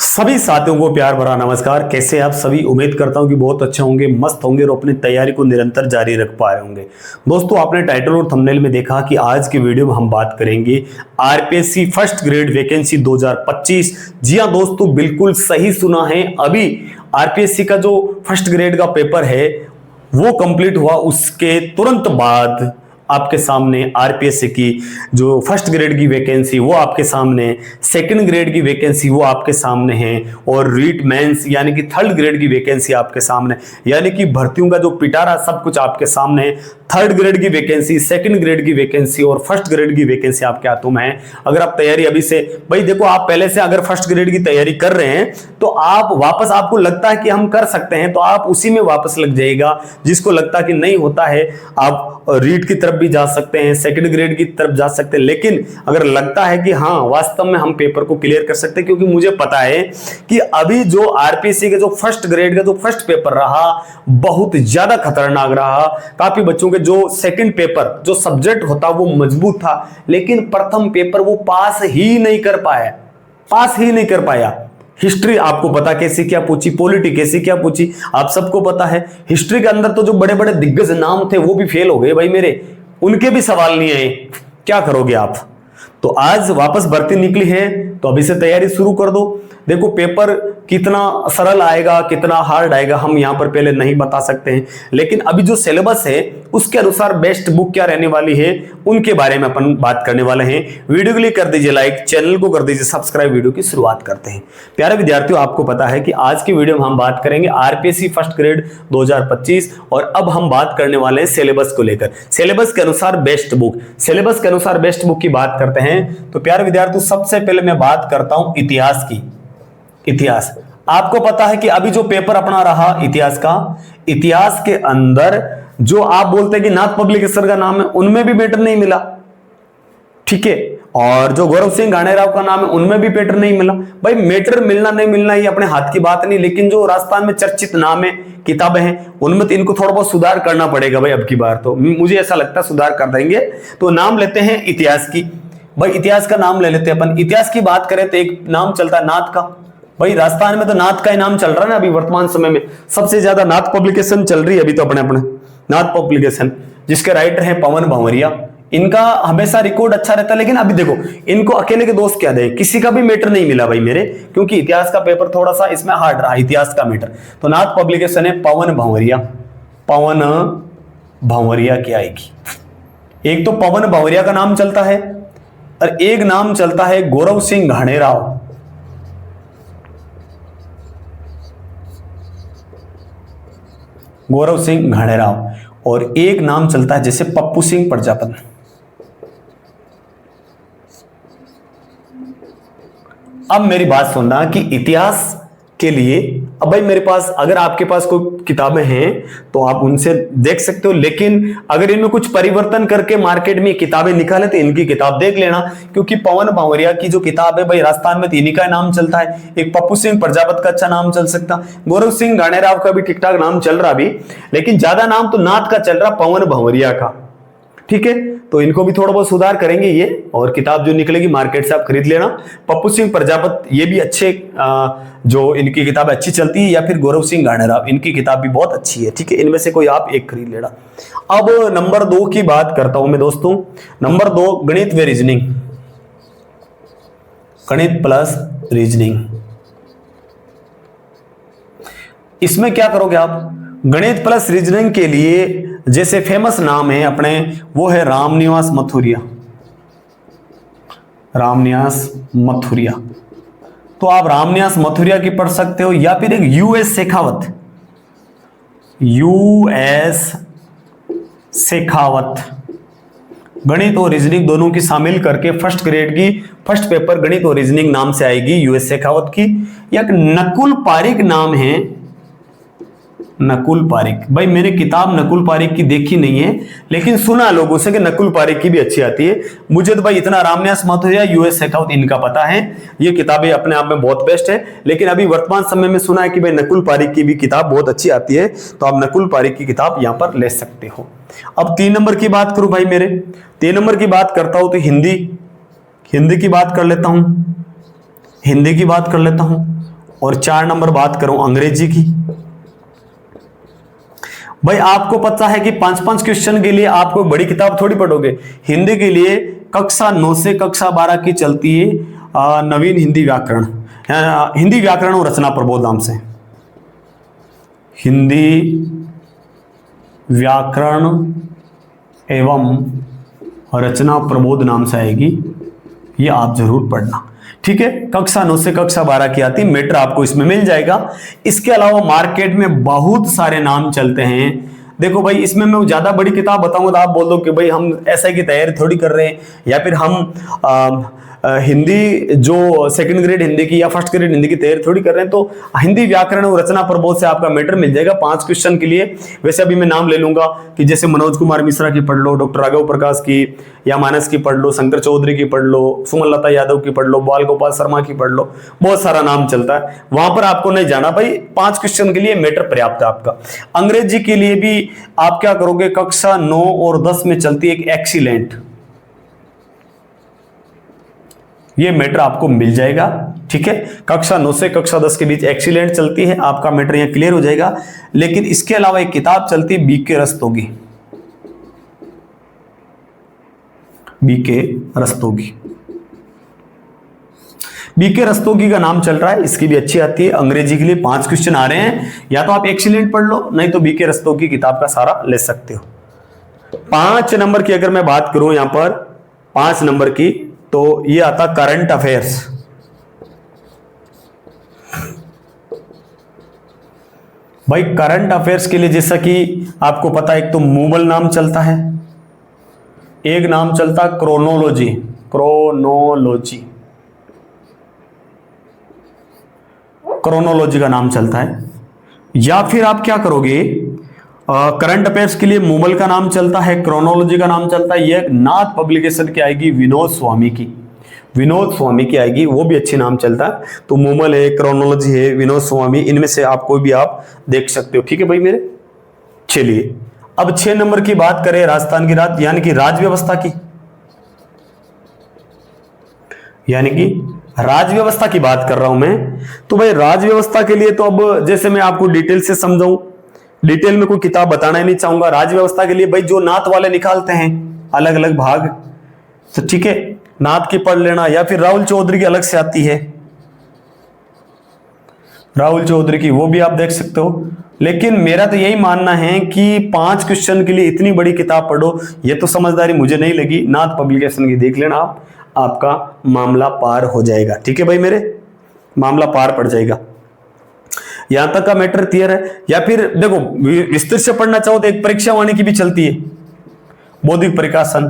सभी साथियों को प्यार भरा नमस्कार। कैसे आप सभी? उम्मीद करता हूं कि बहुत अच्छे होंगे, मस्त होंगे और अपनी तैयारी को निरंतर जारी रख पा रहे होंगे। दोस्तों, आपने टाइटल और थंबनेल में देखा कि आज की वीडियो में हम बात करेंगे आरपीएससी फर्स्ट ग्रेड वैकेंसी 2025। जी हां दोस्तों, बिल्कुल सही सुना है। अभी आरपीएससी का जो फर्स्ट ग्रेड का पेपर है वो कंप्लीट हुआ, उसके तुरंत बाद आपके सामने आरपीएससी की जो फर्स्ट ग्रेड की वैकेंसी वो आपके सामने, सेकंड ग्रेड की वैकेंसी वो आपके सामने है और रीट मेंस यानी कि थर्ड ग्रेड की वैकेंसी आपके सामने, यानी कि भर्तियों का जो पिटारा सब कुछ आपके सामने है। थर्ड ग्रेड की वैकेंसी, सेकंड ग्रेड की वैकेंसी और फर्स्ट ग्रेड की वैकेंसी आपके हाथों में है। अगर आप तैयारी अभी से, भाई देखो, आप पहले से अगर फर्स्ट ग्रेड की तैयारी कर रहे हैं तो आप वापस, आपको लगता है कि हम कर सकते हैं तो आप उसी में वापस लग जाइएगा। जिसको लगता है कि नहीं होता है, आप रीट की तरफ भी जा सकते हैं, सेकंड ग्रेड की तरफ जा सकते हैं। लेकिन अगर लगता है कि हाँ वास्तव में हम पेपर को क्लियर कर सकते हैं, क्योंकि मुझे पता है कि अभी जो आरपीएससी का जो फर्स्ट ग्रेड का जो फर्स्ट पेपर रहा बहुत ज्यादा खतरनाक रहा। काफी बच्चों के जो सेकंड पेपर जो सब्जेक्ट होता वो मजबूत था, लेकिन प्रथम पेपर वो पास ही नहीं कर पाया। हिस्ट्री आपको पता कैसी क्या पूछी, पॉलिटी कैसी क्या पूछी, आप सबको पता है। हिस्ट्री के अंदर तो जो बड़े बड़े दिग्गज नाम थे वो भी फेल हो गए भाई मेरे, उनके भी सवाल नहीं आए। क्या करोगे आप? तो आज वापस भर्ती निकली है तो अभी से तैयारी शुरू कर दो। देखो, पेपर कितना सरल आएगा कितना हार्ड आएगा हम यहां पर पहले नहीं बता सकते हैं, लेकिन अभी जो सिलेबस है उसके अनुसार बेस्ट बुक क्या रहने वाली है उनके बारे में अपन बात करने वाले हैं। वीडियो के लिए कर दीजिए लाइक, चैनल को कर दीजिए सब्सक्राइब। वीडियो की शुरुआत करते हैं। प्यारे विद्यार्थियों, आपको पता है कि आज की वीडियो में हम बात करेंगे आरपीएससी फर्स्ट ग्रेड 2025 और अब हम बात करने वाले हैं सिलेबस को लेकर। सिलेबस के अनुसार बेस्ट बुक, सिलेबस के अनुसार बेस्ट बुक की बात करते हैं। तो प्यारे विद्यार्थियों, सबसे पहले मैं बात करता हूं इतिहास की। इतिहास, आपको पता है कि अभी जो पेपर अपना रहा इतिहास का, इतिहास के अंदर जो आप बोलते हैं कि नाथ पब्लिकेशन का नाम है उनमें भी पेटर नहीं मिला, ठीक है। और जो गौरव सिंह घाणेराव का नाम है उनमें भी पेटर नहीं मिला। भाई मेटर मिलना नहीं मिलना ये अपने हाथ की बात नहीं, लेकिन जो राजस्थान में चर्चित नाम है, किताबें हैं, उनमें तो इनको थोड़ा बहुत सुधार करना पड़ेगा भाई। अब की बार तो मुझे ऐसा लगता है सुधार कर देंगे। तो नाम लेते हैं इतिहास की। भाई इतिहास का नाम ले लेते हैं अपन। इतिहास की बात करें तो एक नाम चलता है नाथ का। भाई राजस्थान में तो नाथ का ही नाम चल रहा है ना अभी वर्तमान समय में, सबसे ज्यादा नाथ पब्लिकेशन चल रही है अभी तो अपने नाथ पब्लिकेशन, जिसके राइटर हैं पवन भंवरिया। इनका हमेशा रिकॉर्ड अच्छा रहता है, लेकिन अभी देखो इनको अकेले के दोस्त क्या दे, किसी का भी मेटर नहीं मिला भाई मेरे, क्योंकि इतिहास का पेपर थोड़ा सा इसमें हार्ड रहा, इतिहास का मेटर। तो नाथ पब्लिकेशन है पवन भंवरिया, पवन भंवरिया की आएगी। एक तो पवन भंवरिया का नाम चलता है और एक नाम चलता है गौरव सिंह घाणेराव। गौरव सिंह घाणेराव और एक नाम चलता है जैसे पप्पू सिंह प्रजापत। अब मेरी बात सुनना कि इतिहास के लिए, अब भाई मेरे पास, अगर आपके पास कोई किताबें हैं तो आप उनसे देख सकते हो, लेकिन अगर इनमें कुछ परिवर्तन करके मार्केट में किताबें निकाले तो इनकी किताब देख लेना। क्योंकि पवन भंवरिया की जो किताब है भाई राजस्थान में इन्हीं का नाम चलता है। एक पप्पू सिंह प्रजापत का अच्छा नाम चल सकता, गौरव सिंह घाणेराव का भी ठीक ठाक नाम चल रहा अभी, लेकिन ज्यादा नाम तो नाथ का चल रहा, पवन भंवरिया का, ठीक है। तो इनको भी थोड़ा बहुत सुधार करेंगे ये, और किताब जो निकलेगी मार्केट से आप खरीद लेना। पप्पू सिंह प्रजापत ये भी अच्छे, जो इनकी किताब अच्छी चलती है, या फिर गौरव सिंह घाणेराव इनकी किताब भी बहुत अच्छी है, ठीक है। इनमें से कोई आप एक खरीद लेना। अब नंबर 2 की बात करता हूं मैं दोस्तों। नंबर 2 गणित व रीजनिंग, गणित प्लस रीजनिंग। इसमें क्या करोगे आप? गणित प्लस रीजनिंग के लिए जैसे फेमस नाम है अपने, वो है रामनिवास मथुरिया, रामनिवास मथुरिया। तो आप रामनिवास मथुरिया की पढ़ सकते हो, या फिर एक यूएस शेखावत, यूएस शेखावत। गणित और रीजनिंग दोनों की शामिल करके फर्स्ट ग्रेड की फर्स्ट पेपर गणित और रीजनिंग नाम से आएगी यूएस शेखावत की। या नकुल पारिक नाम है, नकुल पारिक। भाई मैंने किताब नकुल पारिक की देखी नहीं है, लेकिन सुना लोगों से कि नकुल पारिक की भी अच्छी आती है। मुझे तो भाई इतना रामनिवास मथुरिया, यूएस शेखावत इनका पता है, ये किताबें अपने आप में बहुत बेस्ट है। लेकिन अभी वर्तमान समय में सुना है कि भाई नकुल पारिक की भी किताब बहुत अच्छी आती है, तो आप नकुल पारिक की किताब यहां पर ले सकते हो। अब 3 नंबर की बात करूं भाई मेरे, 3 नंबर की बात करता हूं तो हिंदी की बात कर लेता हूं, हिंदी की बात कर लेता हूं। और 4 नंबर बात करूं अंग्रेजी की, भाई आपको पता है कि 5-5 क्वेश्चन के लिए आपको बड़ी किताब थोड़ी पढ़ोगे। हिंदी के लिए कक्षा 9 से कक्षा 12 की चलती है नवीन हिंदी व्याकरण, हिंदी व्याकरण और रचना प्रबोध नाम से, हिंदी व्याकरण एवं रचना प्रबोध नाम से आएगी, ये आप जरूर पढ़ना, ठीक है। कक्षा 9 से कक्षा 12 की आती, मैटर आपको इसमें मिल जाएगा। इसके अलावा मार्केट में बहुत सारे नाम चलते हैं। देखो भाई, इसमें मैं ज्यादा बड़ी किताब बताऊंगा तो आप बोल दो कि भाई हम एसआई की तैयारी थोड़ी कर रहे हैं, या फिर हम हिंदी जो सेकंड ग्रेड हिंदी की या फर्स्ट ग्रेड हिंदी की तैयारी थोड़ी कर रहे हैं। तो हिंदी व्याकरण और रचना प्रबोध से आपका मैटर मिल जाएगा 5 क्वेश्चन के लिए। वैसे अभी मैं नाम ले लूंगा कि जैसे मनोज कुमार मिश्रा की पढ़ लो, डॉक्टर राघव प्रकाश की या मानस की पढ़ लो, शंकर चौधरी की पढ़ लो, सुमन लता यादव की पढ़ लो, बाल गोपाल शर्मा की पढ़ लो, बहुत सारा नाम चलता है, वहां पर आपको नहीं जाना भाई। 5 क्वेश्चन के लिए मैटर पर्याप्त है आपका। अंग्रेजी के लिए भी आप क्या करोगे, कक्षा 9 और 10 में चलती है एक एक्सीलेंट, ये मैटर आपको मिल जाएगा, ठीक है। कक्षा 9 से कक्षा 10 के बीच एक्सीलेंट चलती है, आपका मैटर यहां क्लियर हो जाएगा। लेकिन इसके अलावा एक किताब चलती है B K Rastogi, B K Rastogi, B K Rastogi का नाम चल रहा है, इसकी भी अच्छी आती है। अंग्रेजी के लिए 5 क्वेश्चन आ रहे हैं, या तो आप एक्सीलेंट पढ़ लो, नहीं तो बीके रस्तोगी किताब का सारा ले सकते हो। 5 नंबर की अगर मैं बात करूं यहां पर 5 नंबर की, तो ये आता करंट अफेयर्स। भाई करंट अफेयर्स के लिए जैसा कि आपको पता है, एक तो मूवल नाम चलता है, एक नाम चलता क्रोनोलॉजी, क्रोनोलॉजी, क्रोनोलॉजी का नाम चलता है। या फिर आप क्या करोगे, करंट अफेयर्स के लिए मूवल का नाम चलता है, क्रोनोलॉजी का नाम चलता है। ये नाथ पब्लिकेशन की आएगी, विनोद स्वामी की, विनोद स्वामी की आएगी, वो भी अच्छी नाम चलता है। तो मूवल है, क्रोनोलॉजी है, विनोद स्वामी, इनमें से आप कोई भी आप देख सकते हो, ठीक है भाई मेरे। चलिए अब 6 नंबर की बात करें, राजस्थान की यानी कि राजव्यवस्था की, यानी कि राजव्यवस्था की बात कर रहा हूं मैं। तो भाई राजव्यवस्था के लिए तो अब जैसे मैं आपको डिटेल से समझाऊं, डिटेल में कोई किताब बताना ही नहीं चाहूंगा। राजव्यवस्था के लिए भाई जो नाथ वाले निकालते हैं अलग अलग भाग, तो ठीक है, नाथ की पढ़ लेना, या फिर राहुल चौधरी की अलग से आती है, राहुल चौधरी की, वो भी आप देख सकते हो। लेकिन मेरा तो यही मानना है कि 5 क्वेश्चन के लिए इतनी बड़ी किताब पढ़ो, ये तो समझदारी मुझे नहीं लगी। नाथ पब्लिकेशन की देख लेना आप, आपका मामला पार हो जाएगा, ठीक है भाई मेरे, मामला पार पड़ जाएगा। यहां तक का मैटर क्लियर है। या फिर देखो विस्तृत से पढ़ना चाहो तो एक परीक्षा वाणी की भी चलती है, बौद्धिक प्रकाशन,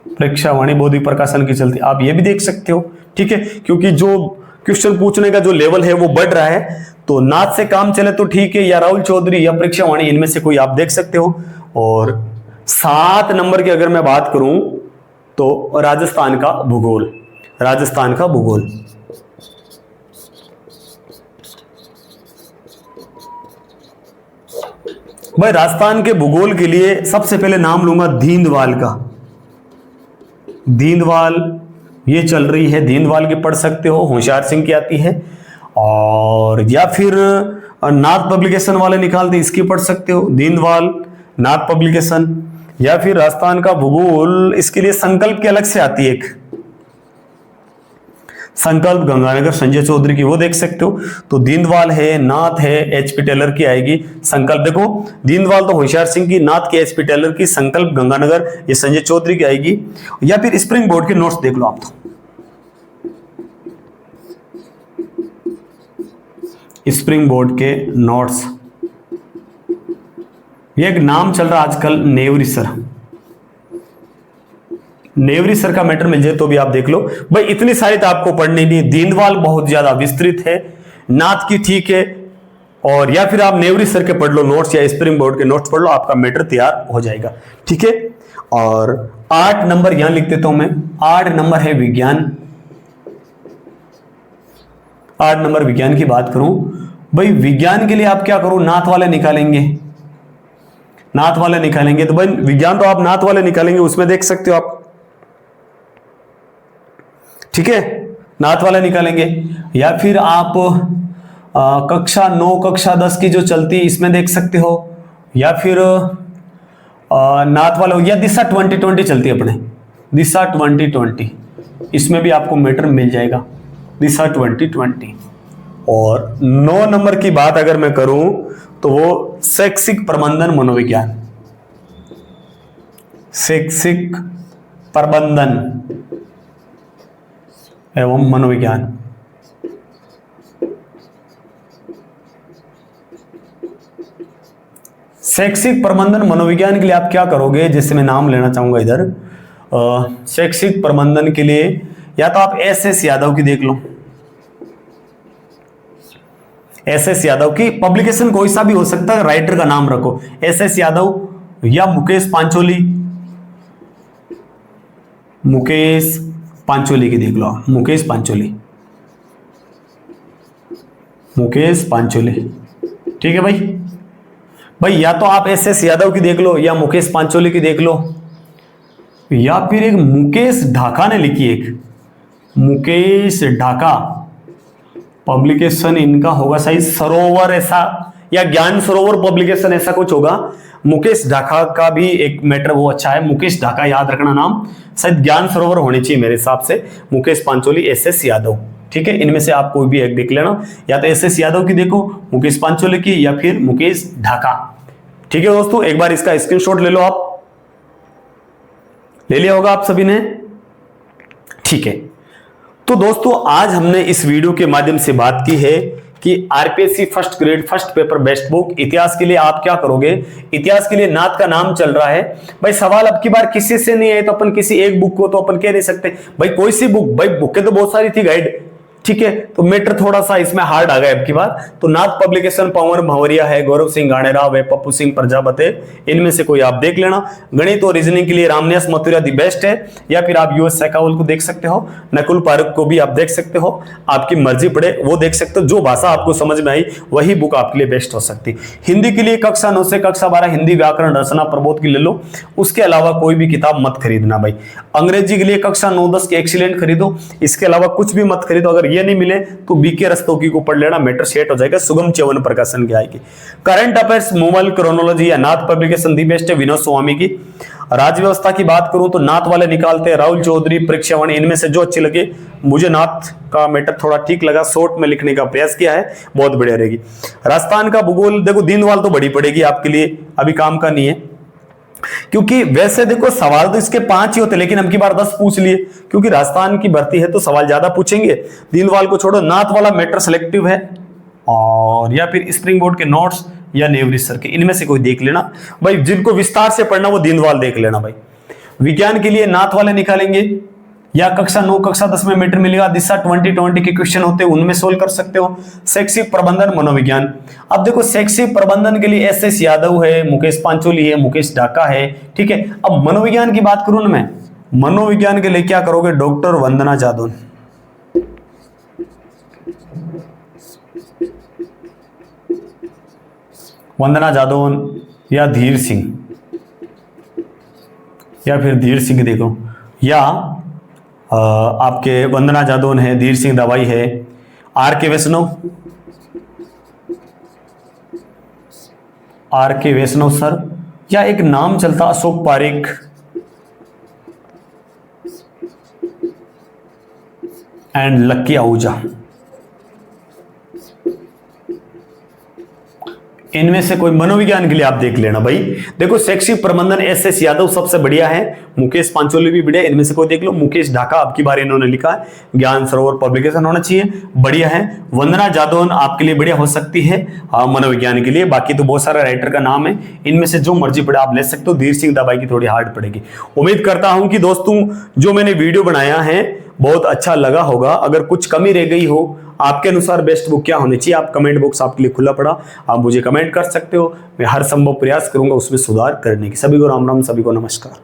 परीक्षा वाणी बौद्धिक प्रकाशन की चलती है, आप ये भी देख सकते हो, ठीक है। क्योंकि जो क्वेश्चन पूछने का जो लेवल है वो बढ़ रहा है, तो नाथ से काम चले तो ठीक है, या राहुल चौधरी या परीक्षा वाणी, इनमें से कोई आप देख सकते हो। और 7 नंबर की अगर मैं बात करूं तो राजस्थान का भूगोल, राजस्थान का भूगोल, भाई राजस्थान के भूगोल के लिए सबसे पहले नाम लूंगा दीनदयाल का, दीनदयाल ये चल रही है, दीनदयाल की पढ़ सकते हो, होशियार सिंह की आती है। और या फिर नाथ पब्लिकेशन वाले निकालते, इसकी पढ़ सकते हो, दीनदयाल नाथ पब्लिकेशन। या फिर राजस्थान का भूगोल, इसके लिए संकल्प की अलग से आती है एक, संकल्प गंगानगर संजय चौधरी की, वो देख सकते हो। तो दीनदयाल है, नाथ है, एचपी टेलर की आएगी, संकल्प देखो, दीनदयाल तो होशियार सिंह की, नाथ की एचपी टेलर की, संकल्प गंगानगर ये संजय चौधरी की आएगी। या फिर स्प्रिंग बोर्ड के नोट्स देख लो आप, तो स्प्रिंग बोर्ड के नोट्स, ये एक नाम चल रहा आजकल नेवरी सर, नेवरी सर का मैटर मिल जाए तो भी आप देख लो। भाई इतनी सारी तो आपको पढ़नी नहीं, दीनदयाल बहुत ज्यादा विस्तृत है, नाथ की ठीक है, और या फिर आप नेवरी सर के पढ़ लो नोट्स, या स्प्रिंग बोर्ड के नोट्स पढ़ लो, आपका मैटर तैयार हो जाएगा, ठीक है। और 8 नंबर यहां लिख देता हूं मैं, 8 नंबर है विज्ञान। 8 नंबर विज्ञान की बात करूं, भाई विज्ञान के लिए आप क्या करो, नाथ वाले निकालेंगे, नाथ वाले निकालेंगे, तो भाई विज्ञान तो आप नाथ वाले निकालेंगे, उसमें देख सकते हो आप, ठीक है, नाथ वाले निकालेंगे। या फिर आप कक्षा 9 कक्षा 10 की जो चलती है इसमें देख सकते हो, या फिर नाथ वाला हो गया, दिशा 2020 चलती है अपने, दिशा 2020, इसमें भी आपको मीटर मिल जाएगा, दिशा 2020। और 9 नंबर की बात अगर मैं करूं तो वो शैक्षिक प्रबंधन मनोविज्ञान, शैक्षिक प्रबंधन एवं मनोविज्ञान। शैक्षिक प्रबंधन मनोविज्ञान के लिए आप क्या करोगे, जैसे मैं नाम लेना चाहूंगा इधर, शैक्षिक प्रबंधन के लिए या तो आप एस यादव की देख लो, एस यादव की पब्लिकेशन कोई सा भी हो सकता है, राइटर का नाम रखो, एस यादव या मुकेश पांचोली, मुकेश पांचोली की देख लो, मुकेश पांचोली, मुकेश पांचोली, ठीक है भाई या तो आप एस यादव की देख लो या मुकेश पांचोली की देख लो, या फिर एक मुकेश ढाका ने लिखी, एक मुकेश ढाका, पब्लिकेशन इनका होगा शायद सरोवर ऐसा, या ज्ञान सरोवर पब्लिकेशन ऐसा कुछ होगा। मुकेश ढाका का भी एक मैटर वो अच्छा है, मुकेश ढाका याद रखना नाम, शायद ज्ञान सरोवर होनी चाहिए मेरे हिसाब से। मुकेश पांचोली, एस यादव, ठीक है, इनमें से आप कोई भी एक देख लेना, या तो एस यादव की देखो, मुकेश पांचोली की, या फिर मुकेश ढाका, ठीक है दोस्तों। एक बार इसका स्क्रीनशॉट ले लो, आप ले लिया होगा आप सभी ने, ठीक है। तो दोस्तों आज हमने इस वीडियो के माध्यम से बात की है कि RPSC first grade first paper best book इतिहास के लिए आप क्या करोगे। इतिहास के लिए नाथ का नाम चल रहा है भाई, सवाल अब की बार किसी से नहीं है तो अपन किसी एक बुक को तो अपन कह नहीं सकते भाई कोई सी बुक, भाई बुकें तो बहुत सारी थी गाइड, ठीक है, तो मैटर थोड़ा सा इसमें हार्ड आ गया अब की बार। तो नाथ पब्लिकेशन, पंवर भंवरिया है, गौरव सिंह गाणेराव है, पप्पू सिंह प्रजापत है, इनमें से कोई आप देख लेना। गणित और रीजनिंग के लिए रामनिवास मथुरिया दी बेस्ट है, या फिर आप यूएस सैकावल को देख सकते हो, नकुल पारुक को भी आप देख सकते हो, आपकी मर्जी पड़े वो देख सकते हो, जो भाषा आपको समझ में आई वही बुक आपके लिए बेस्ट हो सकती। हिंदी के लिए कक्षा 9 से कक्षा 12 हिंदी व्याकरण रचना प्रबोध की ले लो, उसके अलावा कोई भी किताब मत खरीदना भाई। अंग्रेजी के लिए कक्षा 9-10 के एक्सीलेंट खरीदो, इसके अलावा कुछ भी मत खरीदो। अगर ये नहीं मिले तो बीके रस्तोगी को पढ़ लेना, मैटर सेट हो जाएगा। सुगम च्यवन प्रकाशन की आएगी। करंट अफेयर्स मोबाइल क्रोनोलॉजी या नाथ पब्लिकेशन दी बेस्ट है, विनोद स्वामी की। राज्य व्यवस्था की बात करूं तो नाथ वाले निकालते हैं राहुल चौधरी, परीक्षावाणी, इनमें से जो अच्छी लगे। मुझे नाथ का मैटर थोड़ा ठीक लगा, शॉर्ट में लिखने का प्रयास किया है, बहुत बढ़िया रहेगी। राजस्थान का भूगोल देखो, दीनदयाल तो बड़ी पड़ेगी आपके लिए, अभी काम का नहीं है, क्योंकि वैसे देखो सवाल तो इसके 5 ही होते, लेकिन अब की बार 10 पूछ लिए, क्योंकि राजस्थान की भर्ती है तो सवाल ज्यादा पूछेंगे। दीनदयाल को छोड़ो, नाथ वाला मैटर सिलेक्टिव है, और या फिर स्प्रिंग बोर्ड के नोट्स या नेवरी सर के, इनमें से कोई देख लेना भाई। जिनको विस्तार से पढ़ना वो दीनदयाल देख लेना भाई। विज्ञान के लिए नाथ वाले निकालेंगे, या कक्षा 9 कक्षा 10 में मीटर मिलेगा, दिशा 2020 के क्वेश्चन होते हैं उनमें सोल्व कर सकते हो। शैक्षिक प्रबंधन मनोविज्ञान, अब देखो शैक्षिक प्रबंधन के लिए एस यादव है, मुकेश पांचोली है, मुकेश ढाका है, ठीक है। अब मनोविज्ञान की बात करूं ना मैं, मनोविज्ञान के लिए क्या करोगे, डॉक्टर वंदना जादौन, वंदना जादौन या धीर सिंह, या फिर धीर सिंह देखो, या आपके वंदना जादौन है, धीर सिंह दवाई है, आर के वैष्णव, आर के वैष्णव सर, या एक नाम चलता अशोक पारिक, एंड लक्की आहूजा, इनमें से कोई मनोविज्ञान के लिए आप देख लेना भाई। देखो शैक्षिक प्रबंधन एस यादव सबसे बढ़िया है, मुकेश पांचोली भी बढ़िया, इनमें से कोई देख लो। मुकेश ढाका अब की बार इन्होंने लिखा है, ज्ञान सरोवर पब्लिकेशन होना चाहिए, बढ़िया है। वंदना जादौन आपके लिए बढ़िया हो सकती है मनोविज्ञान के लिए। बाकी तो बहुत सारे राइटर का नाम है, इनमें से जो मर्जी पड़े आप ले सकते हो। धीर सिंह दवाई की थोड़ी हार्ड पड़ेगी। उम्मीद करता हूं कि दोस्तों जो मैंने वीडियो बनाया है बहुत अच्छा लगा होगा। अगर कुछ कमी रह गई हो, आपके अनुसार बेस्ट बुक क्या होनी चाहिए, आप कमेंट बॉक्स आपके लिए खुला पड़ा, आप मुझे कमेंट कर सकते हो। मैं हर संभव प्रयास करूंगा उसमें सुधार करने की। सभी को राम राम, सभी को नमस्कार।